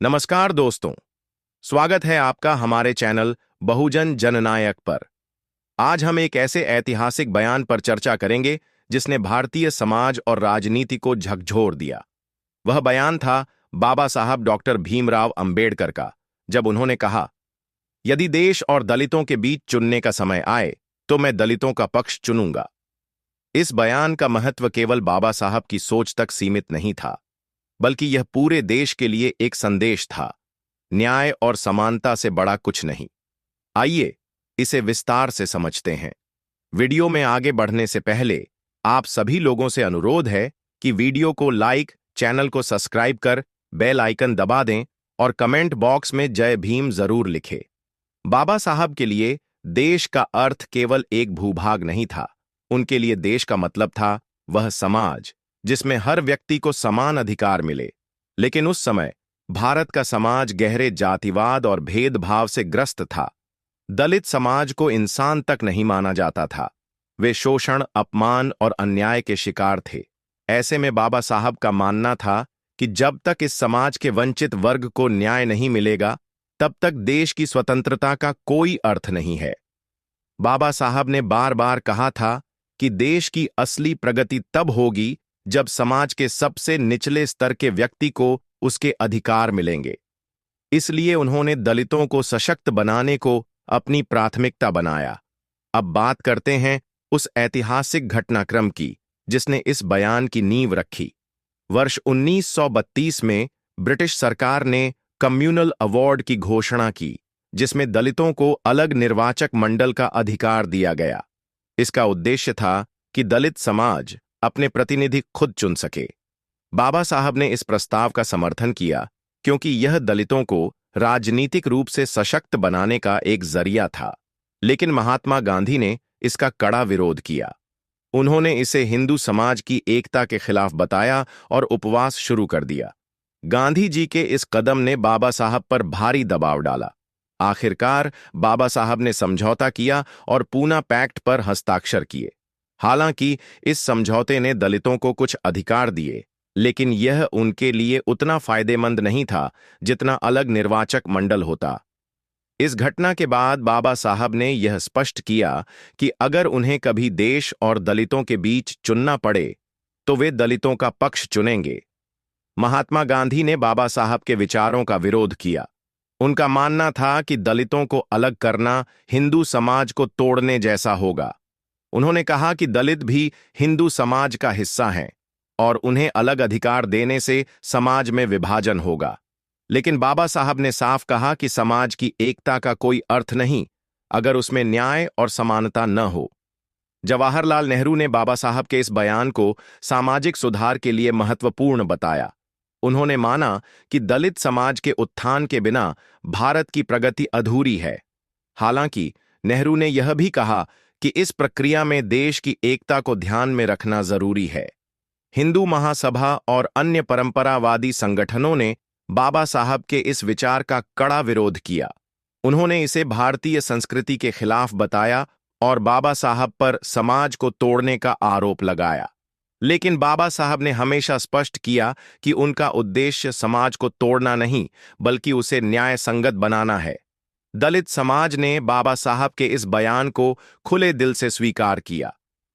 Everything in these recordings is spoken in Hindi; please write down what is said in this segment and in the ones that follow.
नमस्कार दोस्तों, स्वागत है आपका हमारे चैनल बहुजन जननायक पर। आज हम एक ऐसे ऐतिहासिक बयान पर चर्चा करेंगे जिसने भारतीय समाज और राजनीति को झकझोर दिया। वह बयान था बाबा साहब डॉक्टर भीमराव अंबेडकर का, जब उन्होंने कहा, यदि देश और दलितों के बीच चुनने का समय आए तो मैं दलितों का पक्ष चुनूंगा। इस बयान का महत्व केवल बाबा साहब की सोच तक सीमित नहीं था, बल्कि यह पूरे देश के लिए एक संदेश था। न्याय और समानता से बड़ा कुछ नहीं। आइए इसे विस्तार से समझते हैं। वीडियो में आगे बढ़ने से पहले आप सभी लोगों से अनुरोध है कि वीडियो को लाइक, चैनल को सब्सक्राइब कर बेल आइकन दबा दें और कमेंट बॉक्स में जय भीम जरूर लिखें। बाबा साहब के लिए देश का अर्थ केवल एक भूभाग नहीं था। उनके लिए देश का मतलब था वह समाज जिसमें हर व्यक्ति को समान अधिकार मिले। लेकिन उस समय भारत का समाज गहरे जातिवाद और भेदभाव से ग्रस्त था। दलित समाज को इंसान तक नहीं माना जाता था। वे शोषण, अपमान और अन्याय के शिकार थे। ऐसे में बाबा साहब का मानना था कि जब तक इस समाज के वंचित वर्ग को न्याय नहीं मिलेगा, तब तक देश की स्वतंत्रता का कोई अर्थ नहीं है। बाबा साहब ने बार बार कहा था कि देश की असली प्रगति तब होगी जब समाज के सबसे निचले स्तर के व्यक्ति को उसके अधिकार मिलेंगे। इसलिए उन्होंने दलितों को सशक्त बनाने को अपनी प्राथमिकता बनाया। अब बात करते हैं उस ऐतिहासिक घटनाक्रम की जिसने इस बयान की नींव रखी। वर्ष 1932 में ब्रिटिश सरकार ने कम्युनल अवार्ड की घोषणा की, जिसमें दलितों को अलग निर्वाचक मंडल का अधिकार दिया गया। इसका उद्देश्य था कि दलित समाज अपने प्रतिनिधि खुद चुन सके। बाबा साहब ने इस प्रस्ताव का समर्थन किया क्योंकि यह दलितों को राजनीतिक रूप से सशक्त बनाने का एक जरिया था। लेकिन महात्मा गांधी ने इसका कड़ा विरोध किया। उन्होंने इसे हिंदू समाज की एकता के खिलाफ बताया और उपवास शुरू कर दिया। गांधी जी के इस कदम ने बाबा साहब पर भारी दबाव डाला। आखिरकार बाबा साहब ने समझौता किया और पूना पैक्ट पर हस्ताक्षर किए। हालांकि इस समझौते ने दलितों को कुछ अधिकार दिए, लेकिन यह उनके लिए उतना फायदेमंद नहीं था जितना अलग निर्वाचक मंडल होता। इस घटना के बाद बाबा साहब ने यह स्पष्ट किया कि अगर उन्हें कभी देश और दलितों के बीच चुनना पड़े तो वे दलितों का पक्ष चुनेंगे। महात्मा गांधी ने बाबा साहब के विचारों का विरोध किया। उनका मानना था कि दलितों को अलग करना हिंदू समाज को तोड़ने जैसा होगा। उन्होंने कहा कि दलित भी हिंदू समाज का हिस्सा हैं और उन्हें अलग अधिकार देने से समाज में विभाजन होगा। लेकिन बाबा साहब ने साफ कहा कि समाज की एकता का कोई अर्थ नहीं अगर उसमें न्याय और समानता न हो। जवाहरलाल नेहरू ने बाबा साहब के इस बयान को सामाजिक सुधार के लिए महत्वपूर्ण बताया। उन्होंने माना कि दलित समाज के उत्थान के बिना भारत की प्रगति अधूरी है। हालांकि नेहरू ने यह भी कहा कि इस प्रक्रिया में देश की एकता को ध्यान में रखना जरूरी है। हिंदू महासभा और अन्य परंपरावादी संगठनों ने बाबा साहब के इस विचार का कड़ा विरोध किया। उन्होंने इसे भारतीय संस्कृति के खिलाफ बताया और बाबा साहब पर समाज को तोड़ने का आरोप लगाया। लेकिन बाबा साहब ने हमेशा स्पष्ट किया कि उनका उद्देश्य समाज को तोड़ना नहीं, बल्कि उसे न्याय संगत बनाना है। दलित समाज ने बाबा साहब के इस बयान को खुले दिल से स्वीकार किया।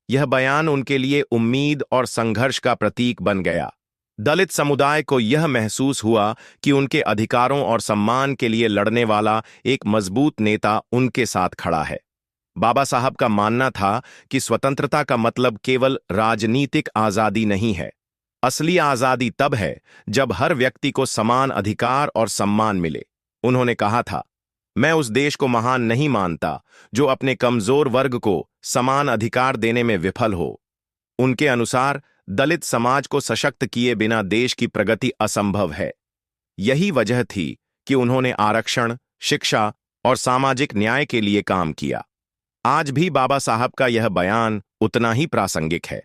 यह बयान उनके लिए उम्मीद और संघर्ष का प्रतीक बन गया। दलित समुदाय को यह महसूस हुआ कि उनके अधिकारों और सम्मान के लिए लड़ने वाला एक मजबूत नेता उनके साथ खड़ा है। बाबा साहब का मानना था कि स्वतंत्रता का मतलब केवल राजनीतिक आजादी नहीं है। असली आजादी तब है जब हर व्यक्ति को समान अधिकार और सम्मान मिले। उन्होंने कहा था, मैं उस देश को महान नहीं मानता जो अपने कमजोर वर्ग को समान अधिकार देने में विफल हो। उनके अनुसार दलित समाज को सशक्त किए बिना देश की प्रगति असंभव है। यही वजह थी कि उन्होंने आरक्षण, शिक्षा और सामाजिक न्याय के लिए काम किया। आज भी बाबा साहब का यह बयान उतना ही प्रासंगिक है।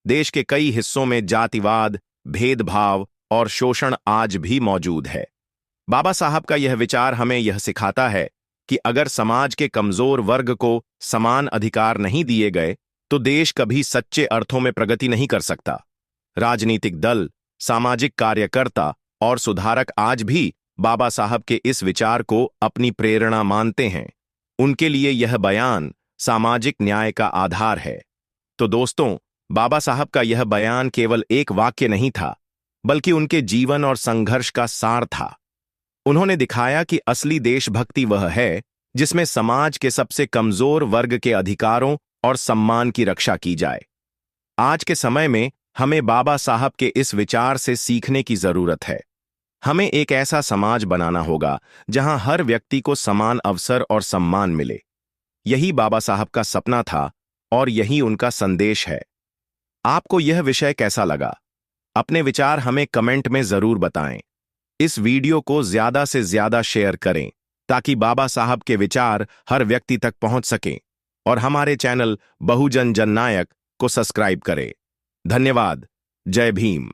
देश के कई हिस्सों में जातिवाद, भेदभाव और शोषण आज भी मौजूद है। बाबा साहब का यह विचार हमें यह सिखाता है कि अगर समाज के कमजोर वर्ग को समान अधिकार नहीं दिए गए तो देश कभी सच्चे अर्थों में प्रगति नहीं कर सकता। राजनीतिक दल, सामाजिक कार्यकर्ता और सुधारक आज भी बाबा साहब के इस विचार को अपनी प्रेरणा मानते हैं। उनके लिए यह बयान सामाजिक न्याय का आधार है। तो दोस्तों, बाबा साहब का यह बयान केवल एक वाक्य नहीं था, बल्कि उनके जीवन और संघर्ष का सार था। उन्होंने दिखाया कि असली देशभक्ति वह है जिसमें समाज के सबसे कमजोर वर्ग के अधिकारों और सम्मान की रक्षा की जाए। आज के समय में हमें बाबा साहब के इस विचार से सीखने की जरूरत है। हमें एक ऐसा समाज बनाना होगा जहां हर व्यक्ति को समान अवसर और सम्मान मिले। यही बाबा साहब का सपना था और यही उनका संदेश है। आपको यह विषय कैसा लगा? अपने विचार हमें कमेंट में जरूर बताएं। इस वीडियो को ज्यादा से ज्यादा शेयर करें ताकि बाबा साहब के विचार हर व्यक्ति तक पहुंच सकें, और हमारे चैनल बहुजन जननायक को सब्सक्राइब करें। धन्यवाद। जय भीम।